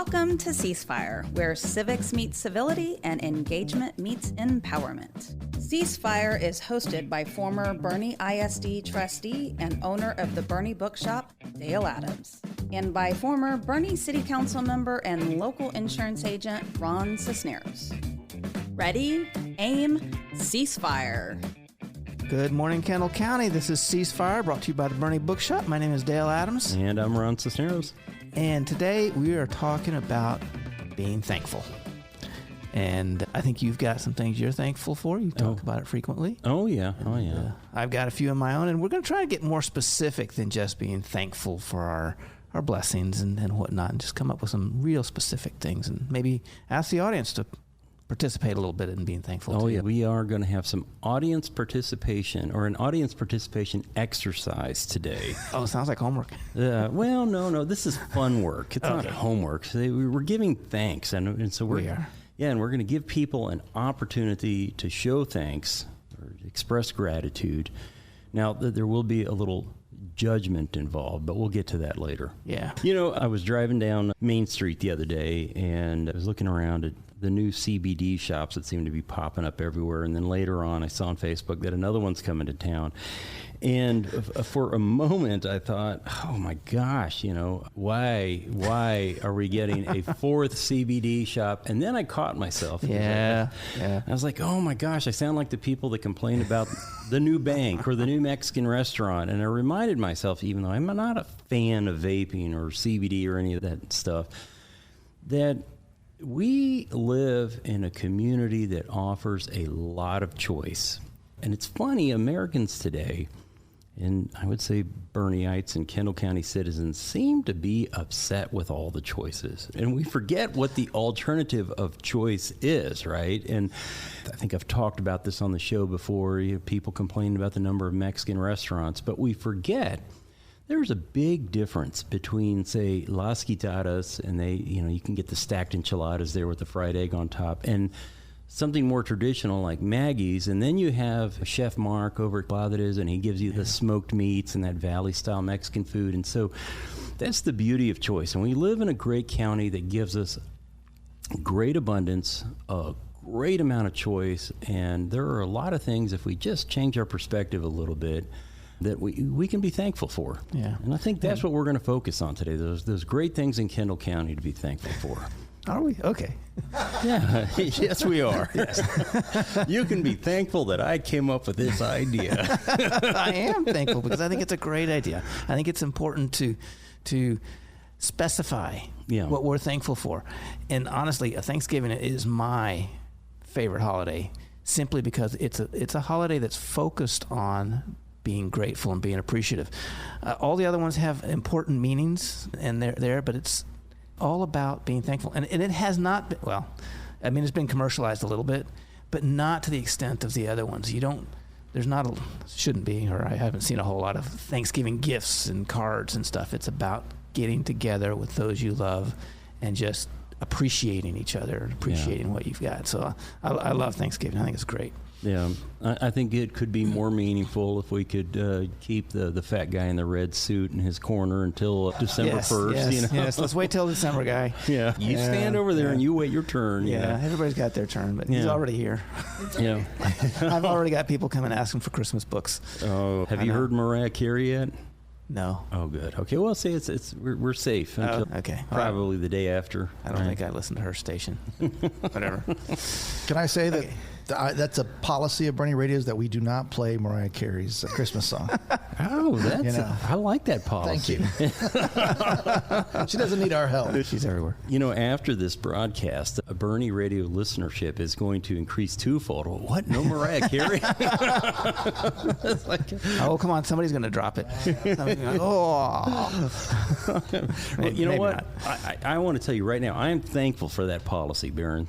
Welcome to Ceasefire, where civics meets civility and engagement meets empowerment. Ceasefire is hosted by former Boerne ISD trustee and owner of the Boerne Bookshop, Dale Adams, and by former Boerne City Council member and local insurance agent, Ron Cisneros. Ready, aim, ceasefire. Good morning, Kendall County. This is Ceasefire, brought to you by the Boerne Bookshop. My name is Dale Adams. And I'm Ron Cisneros. And today we are talking about being thankful. And I think you've got some things you're thankful for. You talk about it frequently. Oh, yeah. I've got a few of my own, and we're going to try to get more specific than just being thankful for our blessings and whatnot, and just come up with some real specific things and maybe ask the audience to participate a little bit in being thankful. Oh, yeah. We are going to have some audience participation or an audience participation exercise today. Oh, it sounds like homework. Well, no. This is fun work. It's not homework. So we're giving thanks. And so we are. Yeah, and we're going to give people an opportunity to show thanks or express gratitude. Now, there will be a little judgment involved, but we'll get to that later. Yeah. You know, I was driving down Main Street the other day, and I was looking around at the new CBD shops that seem to be popping up everywhere. And then later on, I saw on Facebook that another one's coming to town. And for a moment, I thought, oh my gosh, you know, why are we getting a fourth CBD shop? And then I caught myself. Yeah. I was like, oh my gosh, I sound like the people that complain about the new bank or the new Mexican restaurant. And I reminded myself, even though I'm not a fan of vaping or CBD or any of that stuff, that we live in a community that offers a lot of choice. And it's funny, Americans today, and I would say Boerneites and Kendall County citizens, seem to be upset with all the choices. And we forget what the alternative of choice is, right? And I think I've talked about this on the show before. You know, people complain about the number of Mexican restaurants, but we forget there's a big difference between, say, Las Quitadas, and you can get the stacked enchiladas there with the fried egg on top, and something more traditional like Maggie's, and then you have Chef Mark over at Claudia's, and he gives you the smoked meats and that valley-style Mexican food. And so that's the beauty of choice. And we live in a great county that gives us great abundance, a great amount of choice, and there are a lot of things, if we just change our perspective a little bit, that we can be thankful for. Yeah. And I think that's what we're going to focus on today, those great things in Kendall County to be thankful for. Are we? Okay. Yeah, yes, we are. Yes. You can be thankful that I came up with this idea. I am thankful because I think it's a great idea. I think it's important to specify what we're thankful for. And honestly, Thanksgiving is my favorite holiday simply because it's a holiday that's focused on being grateful and being appreciative. All the other ones have important meanings, and they're there, but it's all about being thankful. And it has not been, it's been commercialized a little bit, but not to the extent of the other ones. Shouldn't be, or I haven't seen a whole lot of Thanksgiving gifts and cards and stuff. It's about getting together with those you love and just appreciating each other, appreciating what you've got. So I love Thanksgiving. I think it's great. Yeah, I think it could be more meaningful if we could keep the fat guy in the red suit in his corner until December 1st. Yes, let's wait till December, guy. Yeah, you stand over there and you wait your turn. Yeah, everybody's got their turn, but he's already here. Yeah. I've already got people coming asking for Christmas books. Oh, have you heard Mariah Carey yet? No. Oh, good. Okay, well, see, we're safe until probably the day after. I don't think I listen to her station. Whatever. Can I say that that's a policy of Boerne Radio's that we do not play Mariah Carey's Christmas song? Oh, I like that policy. Thank you. She doesn't need our help. She's everywhere. You know, after this broadcast, a Boerne Radio listenership is going to increase twofold. What? No Mariah Carey? Oh, come on. Somebody's going to drop it. Well, you know what? I want to tell you right now, I am thankful for that policy, Baron.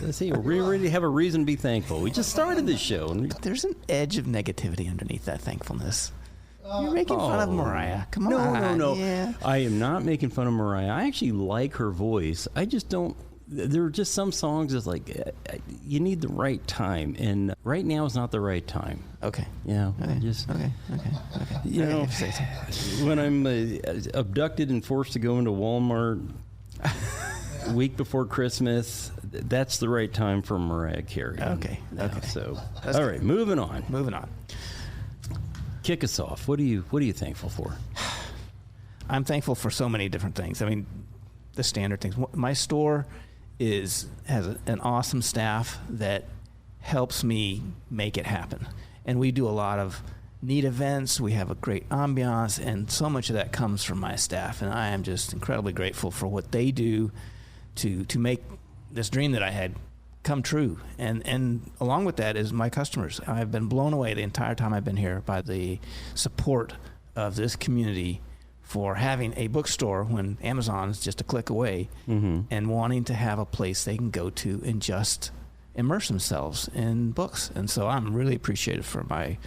We really have a reason to be thankful. We just started this show. There's an edge of negativity underneath that thankfulness. You're making fun of Mariah. Come on. No. Yeah. I am not making fun of Mariah. I actually like her voice. I just don't. There are just some songs that's like, you need the right time. And right now is not the right time. Okay. Yeah. Okay. Okay. You know, when I'm abducted and forced to go into Walmart week before Christmas, that's the right time for Mariah Carey. Okay. So, That's all right, moving on. Kick us off. What are you thankful for? I'm thankful for so many different things. I mean, the standard things. My store has an awesome staff that helps me make it happen. And we do a lot of neat events. We have a great ambiance, and so much of that comes from my staff. And I am just incredibly grateful for what they do to make this dream that I had come true. And along with that is my customers. I've been blown away the entire time I've been here by the support of this community for having a bookstore when Amazon's just a click away, and wanting to have a place they can go to and just immerse themselves in books. And so I'm really appreciative for my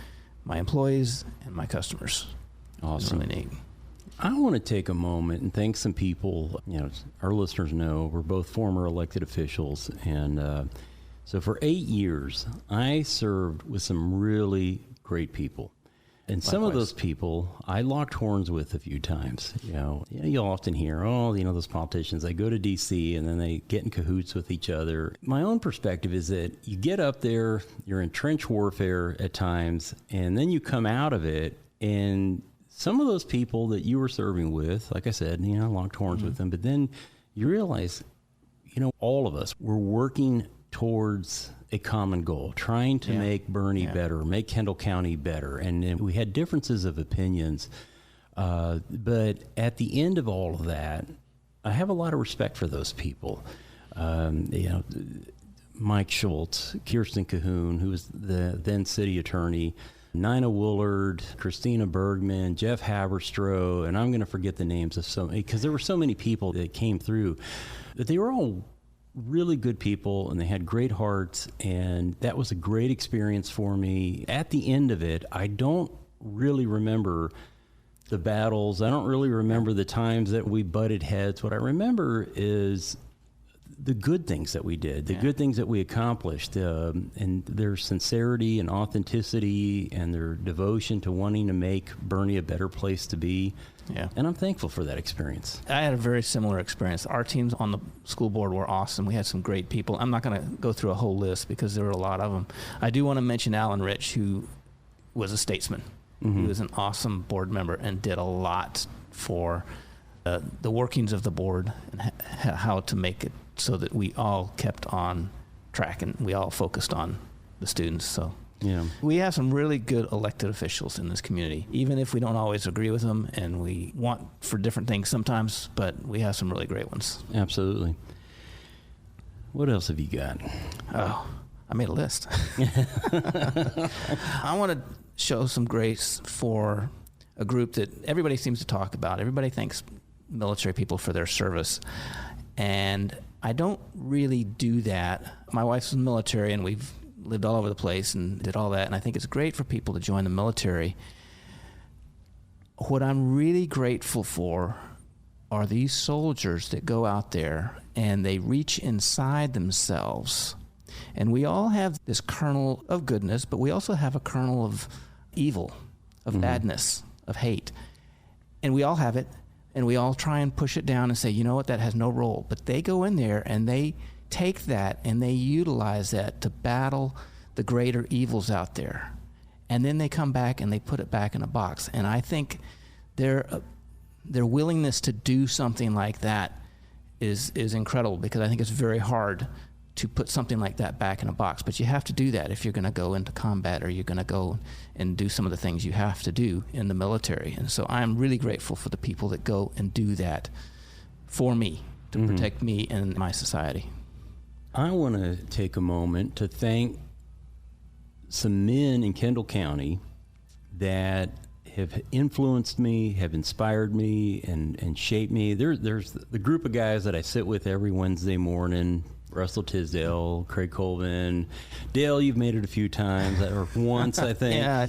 employees and my customers. Awesome. It's really neat. I want to take a moment and thank some people. Our listeners know we're both former elected officials, and so for 8 years I served with some really great people. And some of those people I locked horns with a few times. You'll often hear, those politicians, they go to D.C. and then they get in cahoots with each other. My own perspective is that you get up there, you're in trench warfare at times, and then you come out of it, and some of those people that you were serving with, like I said, I locked horns with them, but then you realize, all of us, we're working towards a common goal, trying to make Boerne better, make Kendall County better. And we had differences of opinions. But at the end of all of that, I have a lot of respect for those people. Mike Schultz, Kirsten Cahoon, who was the then city attorney, Nina Woolard, Christina Bergman, Jeff Haberstroh, and I'm going to forget the names of because there were so many people that came through, but they were all really good people, and they had great hearts, and that was a great experience for me. At the end of it, I don't really remember the battles. I don't really remember the times that we butted heads. What I remember is the good things that we did, the good things that we accomplished, and their sincerity and authenticity and their devotion to wanting to make Boerne a better place to be. Yeah. And I'm thankful for that experience. I had a very similar experience. Our teams on the school board were awesome. We had some great people. I'm not going to go through a whole list because there were a lot of them. I do want to mention Alan Rich, who was a statesman. He was an awesome board member and did a lot for the workings of the board and how to make it so that we all kept on track and we all focused on the students. So we have some really good elected officials in this community, even if we don't always agree with them and we want for different things sometimes, but we have some really great ones. Absolutely. What else have you got? Oh, I made a list. I want to show some grace for a group that everybody seems to talk about. Everybody thanks military people for their service. And I don't really do that. My wife's in the military, and we've lived all over the place and did all that. And I think it's great for people to join the military. What I'm really grateful for are these soldiers that go out there and they reach inside themselves. And we all have this kernel of goodness, but we also have a kernel of evil, of badness, of hate. And we all have it. And we all try and push it down and say, you know what, that has no role. But they go in there and they take that and they utilize that to battle the greater evils out there. And then they come back and they put it back in a box. And I think their willingness to do something like that is incredible, because I think it's very hard to put something like that back in a box. But you have to do that if you're going to go into combat, or you're going to go and do some of the things you have to do in the military. And so I'm really grateful for the people that go and do that for me, to protect me and my society. I want to take a moment to thank some men in Kendall County that have influenced me, have inspired me, and shaped me. There's the group of guys that I sit with every Wednesday morning: Russell Tisdale, Craig Colvin, Dale. You've made it a few times, or once, I think. Yeah,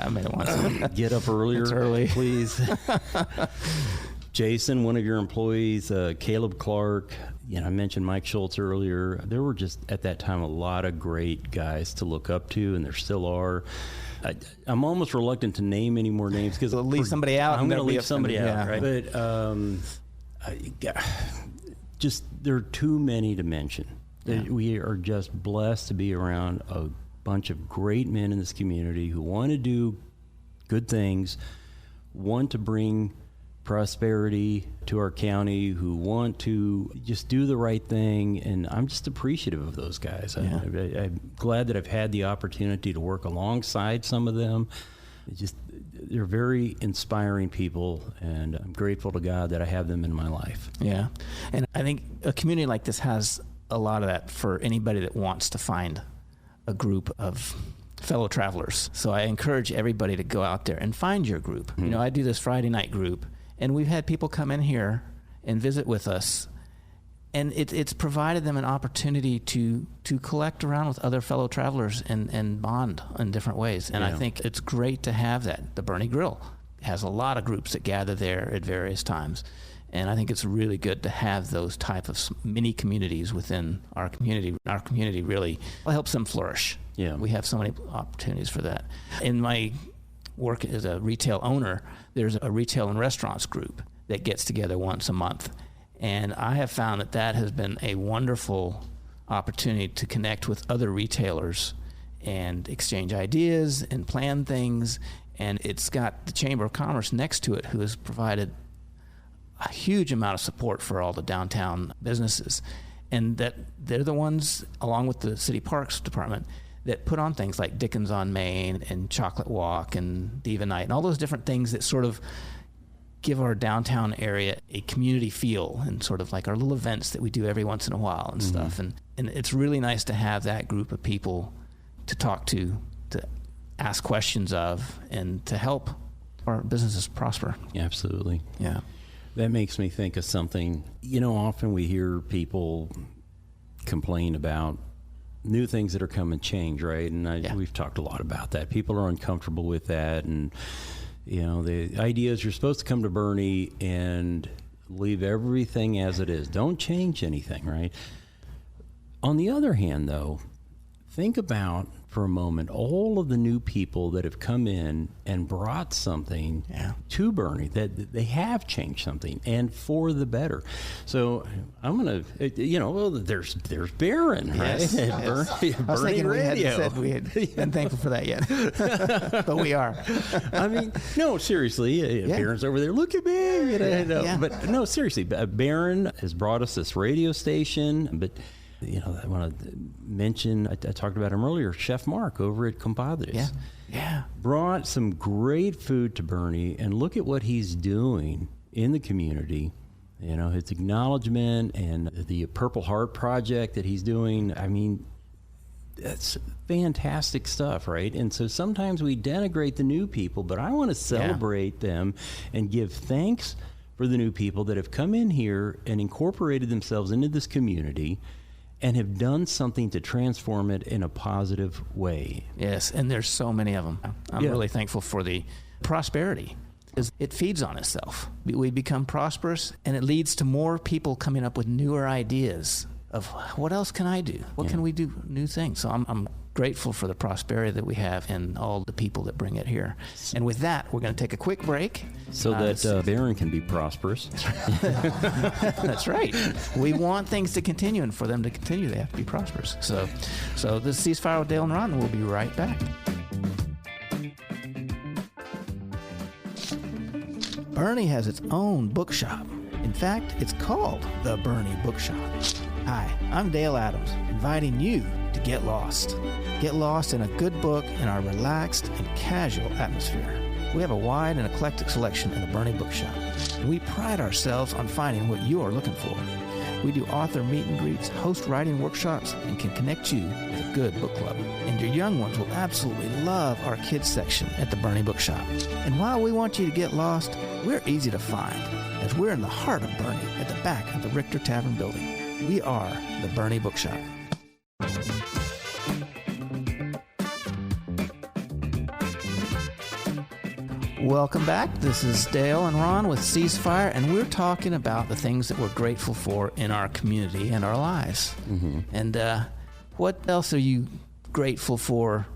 I made it once. Get up earlier, it's early, please. Jason, one of your employees, Caleb Clark. I mentioned Mike Schultz earlier. There were just at that time a lot of great guys to look up to, and there still are. I'm almost reluctant to name any more names because leave somebody out. I'm going to leave somebody out, right? But there are too many to mention. Yeah. We are just blessed to be around a bunch of great men in this community who want to do good things, want to bring prosperity to our county, who want to just do the right thing, and I'm just appreciative of those guys. Yeah. I'm glad that I've had the opportunity to work alongside some of them. They're very inspiring people, and I'm grateful to God that I have them in my life. Yeah, and I think a community like this has a lot of that for anybody that wants to find a group of fellow travelers. So I encourage everybody to go out there and find your group. Mm-hmm. You know, I do this Friday night group, and we've had people come in here and visit with us, and it's provided them an opportunity to collect around with other fellow travelers and bond in different ways. And I think it's great to have that. The Boerne Grill has a lot of groups that gather there at various times. And I think it's really good to have those type of mini communities within our community. Our community really helps them flourish. Yeah. We have so many opportunities for that. In my work as a retail owner, there's a retail and restaurants group that gets together once a month. And I have found that has been a wonderful opportunity to connect with other retailers and exchange ideas and plan things. And it's got the Chamber of Commerce next to it, who has provided a huge amount of support for all the downtown businesses. And that they're the ones, along with the City Parks Department, that put on things like Dickens on Main and Chocolate Walk and Diva Night and all those different things that sort of give our downtown area a community feel, and sort of like our little events that we do every once in a while and stuff. And it's really nice to have that group of people to talk to ask questions of, and to help our businesses prosper. Absolutely. Yeah. That makes me think of something. You know, often we hear people complain about new things that are coming change, right? And we've talked a lot about that. People are uncomfortable with that, and you know, the idea is you're supposed to come to Boerne and leave everything as it is. Don't change anything, right? On the other hand, though, think about for a moment all of the new people that have come in and brought something to Boerne, that they have changed something, and for the better. So I'm going to, there's Boerne, right? Yes. Boerne I was thinking Radio. we had been thankful for that yet. But we are. I mean, no, seriously, Boerne's over there. Look at me. But no, seriously, Boerne has brought us this radio station, but you know, I want to mention, I talked about him earlier, Chef Mark over at Compadres. Yeah. Brought some great food to Boerne, and look at what he's doing in the community. You know, his acknowledgement and the Purple Heart project that he's doing. I mean, that's fantastic stuff, right? And so sometimes we denigrate the new people, but I want to celebrate them and give thanks for the new people that have come in here and incorporated themselves into this community and have done something to transform it in a positive way. Yes, and there's so many of them. I'm really thankful for the prosperity. It feeds on itself. We become prosperous, and it leads to more people coming up with newer ideas of what else can I do? What can we do? New things. So I'm grateful for the prosperity that we have and all the people that bring it here. And with that, we're going to take a quick break. So that Boerne can be prosperous. That's right. We want things to continue, and for them to continue, they have to be prosperous. So this is Ceasefire with Dale and Ron, and we'll be right back. Boerne has its own bookshop. In fact, it's called the Boerne Bookshop. Hi, I'm Dale Adams, inviting you to get lost. Get lost in a good book in our relaxed and casual atmosphere. We have a wide and eclectic selection in the Boerne Bookshop, and we pride ourselves on finding what you're looking for. We do author meet and greets, host writing workshops, and can connect you with a good book club. And your young ones will absolutely love our kids section at the Boerne Bookshop. And while we want you to get lost, we're easy to find, as we're in the heart of Boerne at the back of the Richter Tavern building. We are the Boerne Bookshop. Welcome back. This is Dale and Ron with Ceasefire, and we're talking about the things that we're grateful for in our community and our lives. Mm-hmm. And what else are you grateful for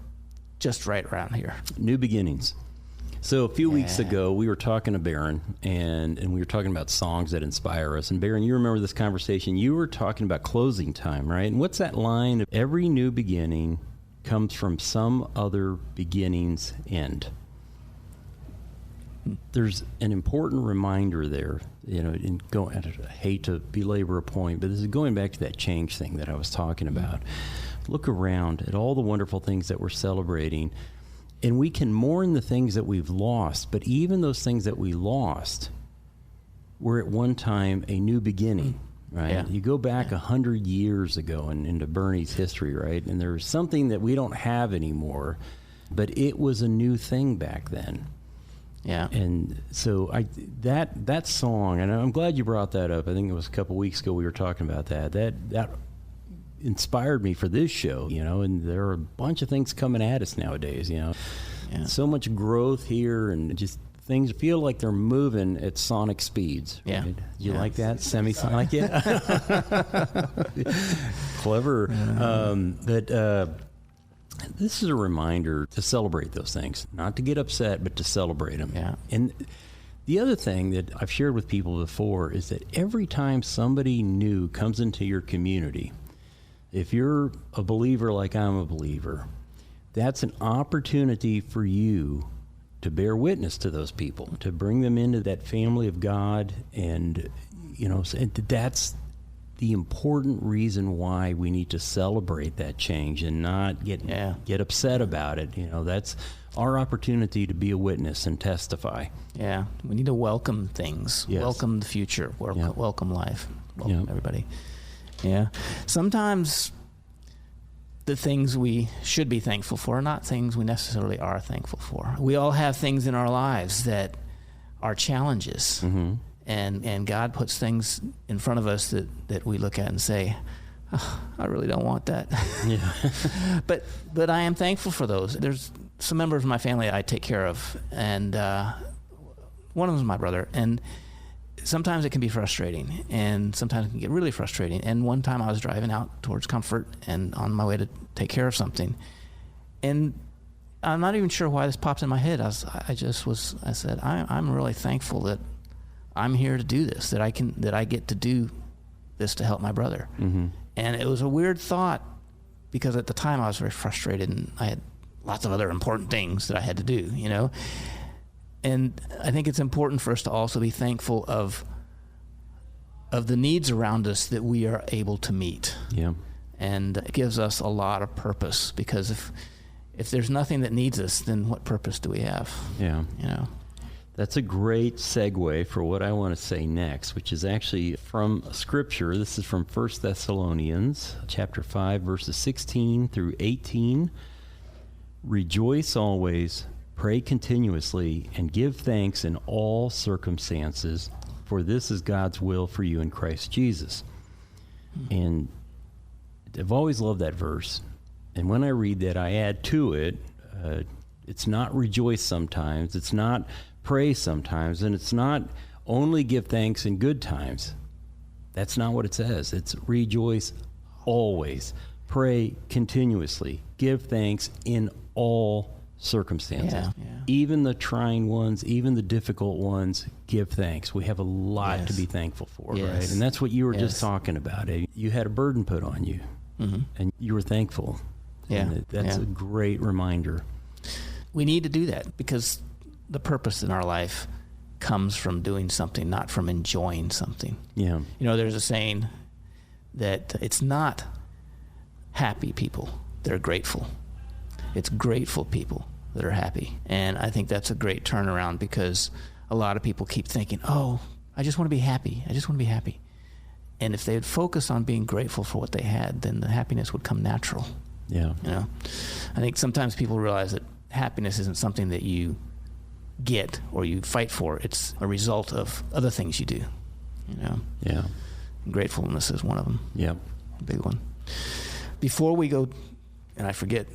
just right around here? New beginnings. So a few weeks ago, we were talking to Boerne, and we were talking about songs that inspire us. And Boerne, you remember this conversation. You were talking about closing time, right? And what's that line? Every new beginning comes from some other beginning's end. There's an important reminder there, I hate to belabor a point, but this is going back to that change thing that I was talking about. Look around at all the wonderful things that we're celebrating, and we can mourn the things that we've lost, but even those things that we lost were at one time a new beginning, right? Yeah. You go back 100 years ago into Boerne's history, right? And there's something that we don't have anymore, but it was a new thing back then. Yeah. And so that song, and I'm glad you brought that up. I think it was a couple weeks ago we were talking about that. That inspired me for this show, and there are a bunch of things coming at us nowadays, So much growth here, and just things feel like they're moving at sonic speeds. Right? Yeah. You like that? Semi-sonic? Yeah. Clever. But this is a reminder to celebrate those things, not to get upset, but to celebrate them. Yeah. And the other thing that I've shared with people before is that every time somebody new comes into your community, if you're a believer like I'm a believer, that's an opportunity for you to bear witness to those people, to bring them into that family of God. And, that's the important reason why we need to celebrate that change and not get upset about it. That's our opportunity to be a witness and testify. Yeah, we need to welcome things, welcome the future, welcome life, welcome everybody. Yeah. Sometimes the things we should be thankful for are not things we necessarily are thankful for. We all have things in our lives that are challenges. Mm-hmm. And God puts things in front of us that we look at and say, oh, I really don't want that. Yeah. But I am thankful for those. There's some members of my family I take care of, and one of them is my brother. And sometimes it can be frustrating, and sometimes it can get really frustrating. And one time I was driving out towards Comfort and on my way to take care of something, and I'm not even sure why this popped in my head. I said, I'm really thankful that I'm here to do this, that I get to do this to help my brother. Mm-hmm. And it was a weird thought, because at the time I was very frustrated and I had lots of other important things that I had to do, And I think it's important for us to also be thankful of the needs around us that we are able to meet. Yeah. And it gives us a lot of purpose, because if there's nothing that needs us, then what purpose do we have? Yeah. That's a great segue for what I want to say next, which is actually from Scripture. This is from 1 Thessalonians chapter 5, verses 16 through 18. Rejoice always, pray continuously, and give thanks in all circumstances, for this is God's will for you in Christ Jesus. And I've always loved that verse. And when I read that, I add to it, it's not rejoice sometimes, it's not pray sometimes, and it's not only give thanks in good times. That's not what it says. It's rejoice always, pray continuously, give thanks in all circumstances. Yeah. Even the trying ones, even the difficult ones, give thanks. We have a lot to be thankful for, right? And that's what you were just talking about. You had a burden put on you, and you were thankful. Yeah. And that's a great reminder. We need to do that, because the purpose in our life comes from doing something, not from enjoying something. Yeah. There's a saying that it's not happy people that are grateful. It's grateful people that are happy. And I think that's a great turnaround, because a lot of people keep thinking, oh, I just want to be happy. I just want to be happy. And if they would focus on being grateful for what they had, then the happiness would come natural. Yeah. I think sometimes people realize that happiness isn't something that you get or you fight for. It's a result of other things you do. Yeah. And gratefulness is one of them. Yeah. A big one. Before we go, and I forget,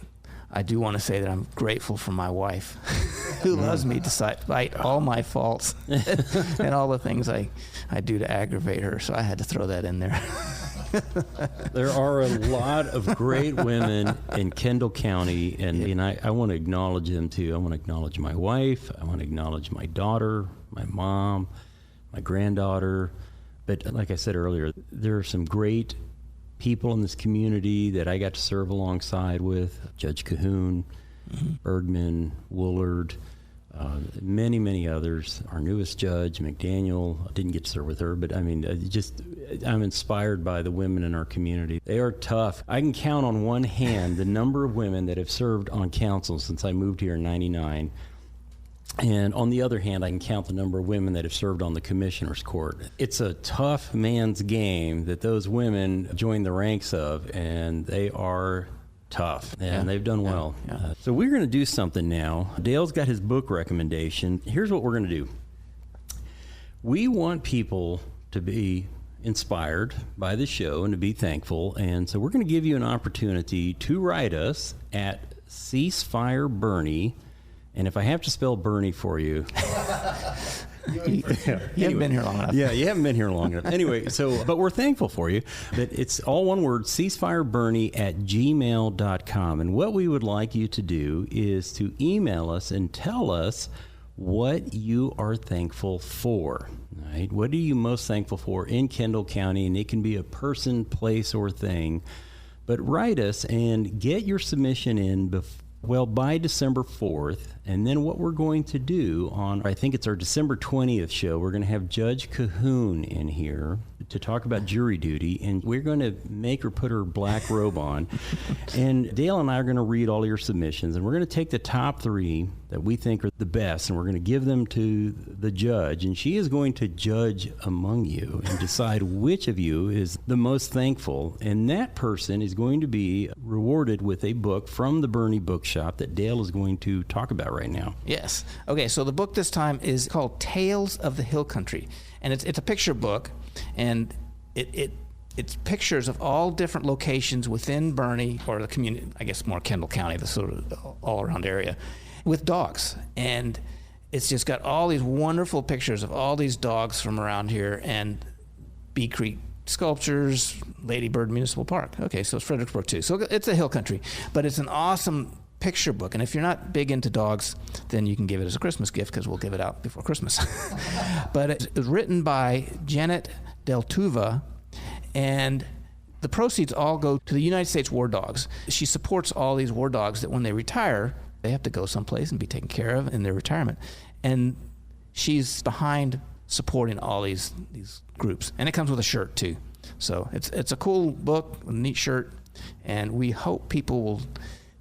I do want to say that I'm grateful for my wife, who loves me despite all my faults and all the things I do to aggravate her. So I had to throw that in there. There are a lot of great women in Kendall County, and I want to acknowledge them too. I want to acknowledge my wife. I want to acknowledge my daughter, my mom, my granddaughter. But like I said earlier, there are some great people in this community that I got to serve alongside with. Judge Cahoon, Bergman, Woolard, many, many others. Our newest judge, McDaniel, I didn't get to serve with her, but I mean, I'm inspired by the women in our community. They are tough. I can count on one hand the number of women that have served on council since I moved here in '99. And on the other hand, I can count the number of women that have served on the commissioner's court. It's a tough man's game that those women join the ranks of, and they are tough, and they've done well. Yeah. So we're going to do something now. Dale's got his book recommendation. Here's what we're going to do. We want people to be inspired by the show and to be thankful, and so we're going to give you an opportunity to write us at Ceasefire Boerne. And if I have to spell Bernie for you... You haven't been here long enough. Yeah, you haven't been here long enough. Anyway, but we're thankful for you. But it's all one word, ceasefirebernie@gmail.com. And what we would like you to do is to email us and tell us what you are thankful for. Right? What are you most thankful for in Kendall County? And it can be a person, place, or thing. But write us and get your submission in by December 4th, and then what we're going to do I think it's our December 20th show, we're going to have Judge Cahoon in here to talk about jury duty, and we're going to make her put her black robe on. And Dale and I are going to read all your submissions, and we're going to take the top 3 that we think are the best, and we're going to give them to the judge, and she is going to judge among you and decide which of you is the most thankful, and that person is going to be rewarded with a book from the Boerne Bookshop that Dale is going to talk about right now. Yes. Okay, so the book this time is called Tales of the Hill Country, and it's a picture book, and it's pictures of all different locations within Boerne, or the community, I guess more Kendall County, the sort of all-around area, with dogs. And it's just got all these wonderful pictures of all these dogs from around here, and Bee Creek sculptures, Lady Bird Municipal Park. Okay, so it's Fredericksburg too. So it's a hill country, but it's an awesome picture book. And if you're not big into dogs, then you can give it as a Christmas gift, because we'll give it out before Christmas. But it was written by Janet Deltuva, and the proceeds all go to the United States War Dogs. She supports all these war dogs that when they retire, they have to go someplace and be taken care of in their retirement. And she's behind supporting all these groups. And it comes with a shirt too. So it's a cool book, a neat shirt, and we hope people will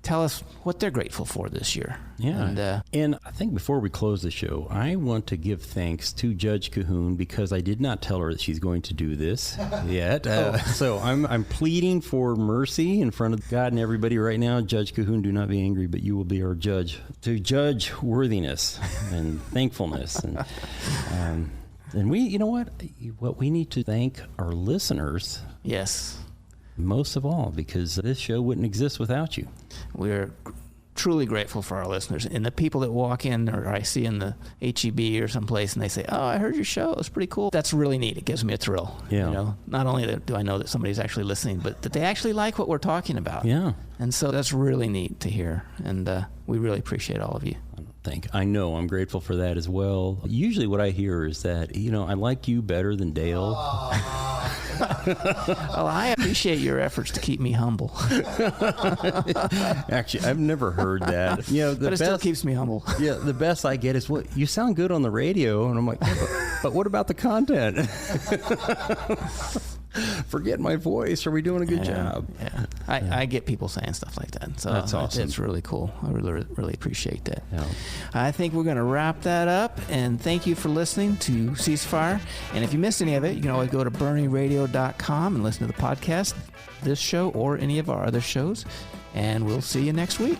tell us what they're grateful for this year. Yeah. And I think before we close the show, I want to give thanks to Judge Cahoon, because I did not tell her that she's going to do this yet. So I'm pleading for mercy in front of God and everybody right now. Judge Cahoon, do not be angry, but you will be our judge to judge worthiness and thankfulness. And we, you know what we need to thank our listeners. Yes. Most of all, because this show wouldn't exist without you. We're truly grateful for our listeners and the people that walk in, or I see in the HEB or someplace, and they say, "Oh, I heard your show. It's pretty cool." That's really neat. It gives me a thrill. Yeah. You know, not only do I know that somebody's actually listening, but that they actually like what we're talking about. Yeah. And so that's really neat to hear, and we really appreciate all of you. I know I'm grateful for that as well. Usually what I hear is that, I like you better than Dale. Well, I appreciate your efforts to keep me humble. Actually, I've never heard that. But it still keeps me humble. Yeah, the best I get is, you sound good on the radio. And I'm like, but what about the content? Forget my voice. Are we doing a good job? Yeah. I get people saying stuff like that. So that's awesome. It's really cool. I really, really appreciate that. Yeah. I think we're going to wrap that up. And thank you for listening to Ceasefire. And if you missed any of it, you can always go to BoerneRadio.com and listen to the podcast, this show, or any of our other shows. And we'll see you next week.